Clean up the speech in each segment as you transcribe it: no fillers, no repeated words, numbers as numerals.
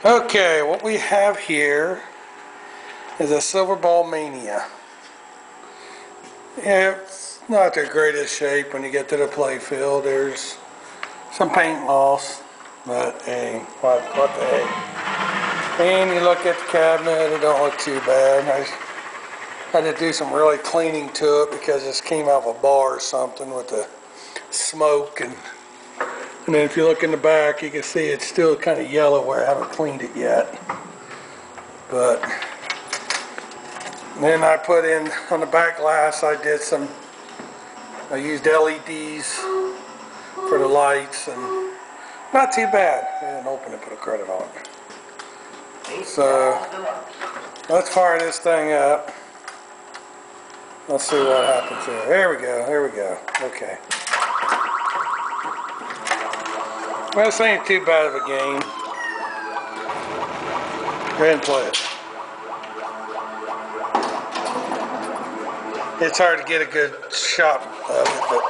Okay, what we have here is a silverball mania. Yeah, it's not the greatest shape when you get to the play field. There's some paint loss, but hey, what the heck. And you look at the cabinet, it don't look too bad. I had to do some really cleaning to it because this came out of a bar or something with the smoke. And then if you look in the back, you can see it's still kind of yellow where I haven't cleaned it yet. But then I put in on the back glass, I used LEDs for the lights, and not too bad. I didn't open it, put a credit on it. So let's fire this thing up. Let's see what happens here. There we go. Okay. Well, this ain't too bad of a game. Go ahead and play it. It's hard to get a good shot of it, but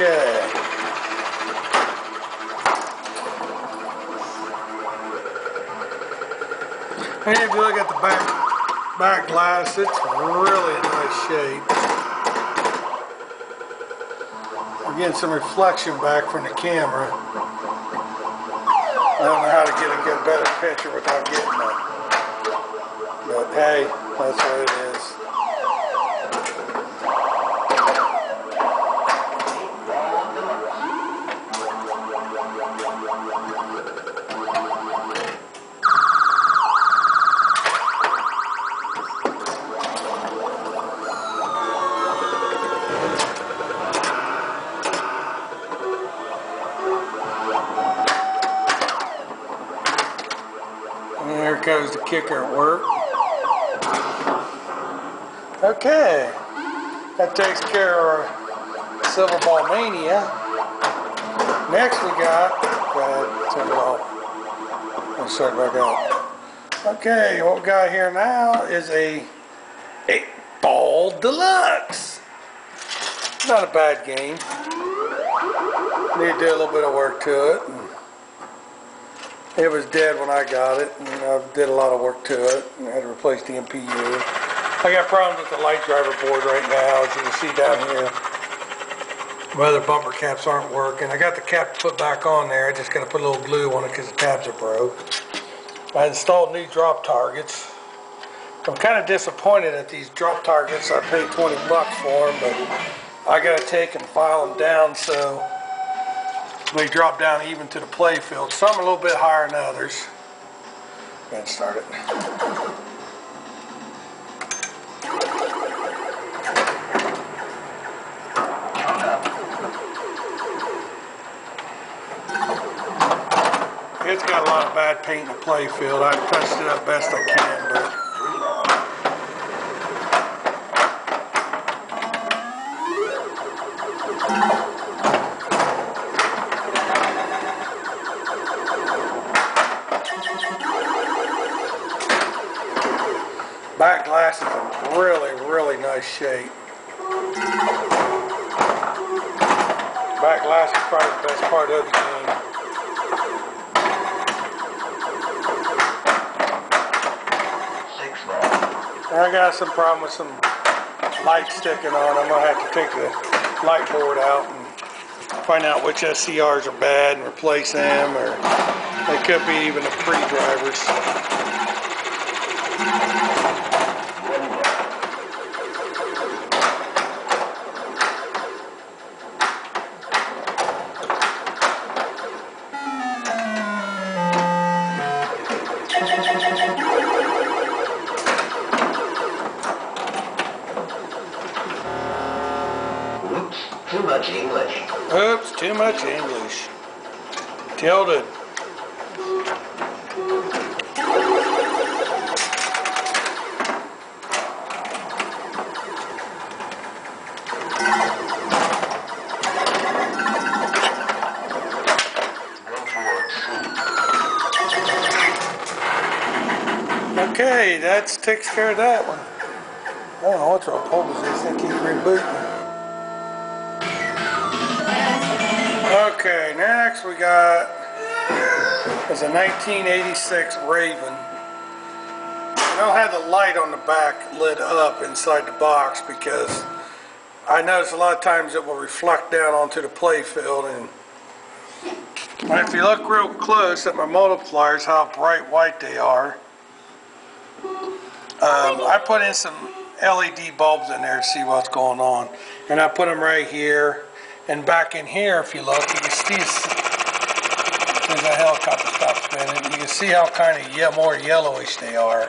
okay. And if you look at the back glass, it's really in nice shape. I'm getting some reflection back from the camera. I don't know how to get a better picture without getting that. But hey, that's what it is. And there goes the kicker at work. Okay, that takes care of our silverball mania. Next we got, go ahead, turn it off. Let's start back up. Okay, what we got here now is a 8-ball deluxe. Not a bad game. Need to do a little bit of work to it. It was dead when I got it, and I did a lot of work to it. I had to replace the MPU. I got problems with the light driver board right now, as you can see down here. My other bumper caps aren't working. I got the cap put back on there. I just got to put a little glue on it because the tabs are broke. I installed new drop targets. I'm kind of disappointed at these drop targets. I paid 20 bucks for them, but I got to take and file them down so they drop down even to the play field. Some are a little bit higher than others. Go ahead and start it. It's got a lot of bad paint in the play field. I've touched it up best I can, but back glass is in really nice shape. Back glass is probably the best part of the game. I got some problem with some lights sticking on. I'm going to have to take the light board out and find out which SCRs are bad and replace them, or they could be even the pre-drivers. Too much English. Oops, too much English. Tilted. Okay, that takes care of that one. I don't know what's wrong. Hold this. They keep rebooting. Okay, next we got is a 1986 Raven. I don't have the light on the back lit up inside the box because I notice a lot of times it will reflect down onto the play field, and if you look real close at my multipliers, how bright white they are. I put in some LED bulbs in there to see what's going on, and I put them right here and back in here. If you look, you can see as the helicopter stops spinning, you can see how kind of more yellowish they are,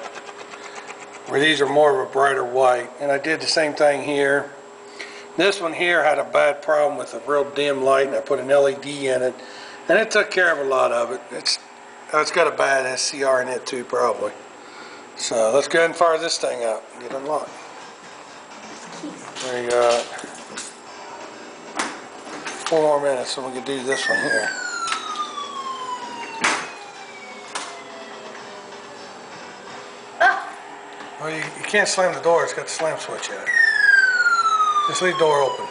where these are more of a brighter white. And I did the same thing here. This one here had a bad problem with a real dim light, and I put an LED in it, and it took care of a lot of it. It's got a bad SCR in it too, probably. So let's go ahead and fire this thing up and get unlocked. There you go. 4 more minutes so we can do this one here. Well, you can't slam the door, it's got the slam switch in it. Just leave the door open.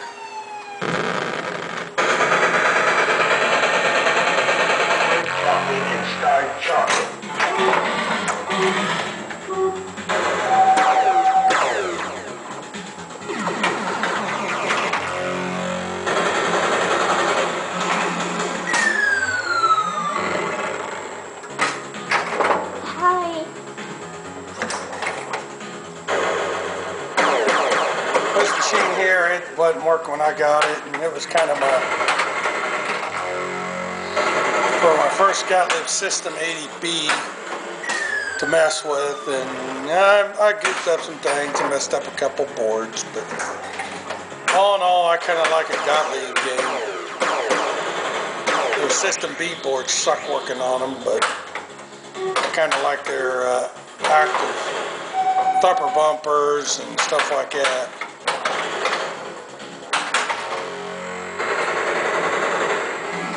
This machine here, it wasn't working when I got it, and it was kind of for my first Scott-Lift System 80B to mess with, and I goofed up some things and messed up a couple boards, but all in all, I kind of like a Gottlieb game. The System B boards suck working on them, but I kind of like their active thumper bumpers and stuff like that.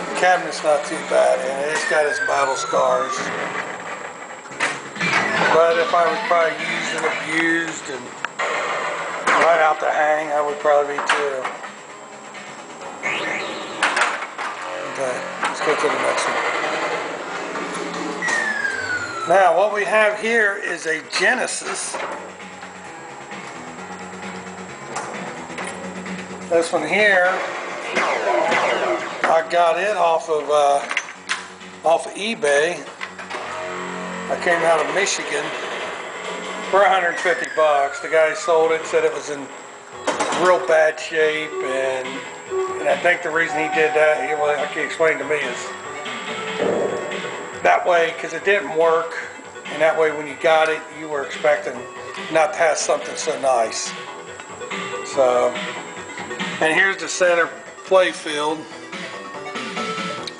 The cabinet's not too bad, and it's got its battle scars. But if I was probably used and abused and right out to hang, I would probably be too. Okay, let's go to the next one. Now, what we have here is a Genesis. This one here, I got it off of eBay. I came out of Michigan for 150 bucks. The guy sold it, said it was in real bad shape, and I think the reason he did that, like he explained to me, is that way, because it didn't work, and that way when you got it, you were expecting not to have something so nice. So, and here's the center play field.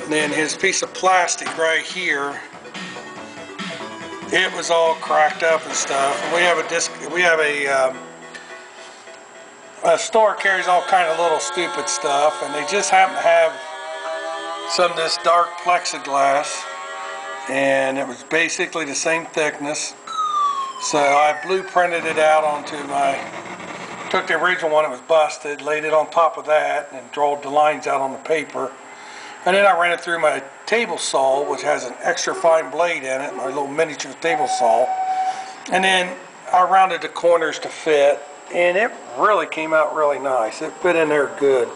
And then his piece of plastic right here, it was all cracked up and stuff. And we have a store carries all kind of little stupid stuff, and they just happen to have some of this dark plexiglass, and it was basically the same thickness. So I blueprinted it out onto took the original one that was busted, laid it on top of that, and drew the lines out on the paper. And then I ran it through my table saw, which has an extra fine blade in it, my little miniature table saw. And then I rounded the corners to fit, and it really came out really nice. It fit in there good.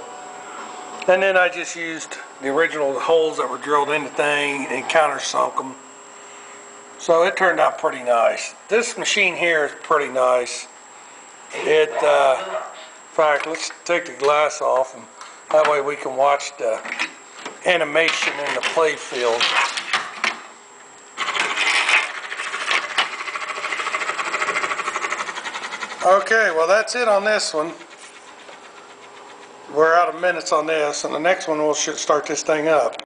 And then I just used the original holes that were drilled in the thing and countersunk them. So it turned out pretty nice. This machine here is pretty nice. In fact, let's take the glass off, and that way we can watch the animation in the play field. Okay, well that's it on this one. We're out of minutes on this, and the next one we'll start this thing up.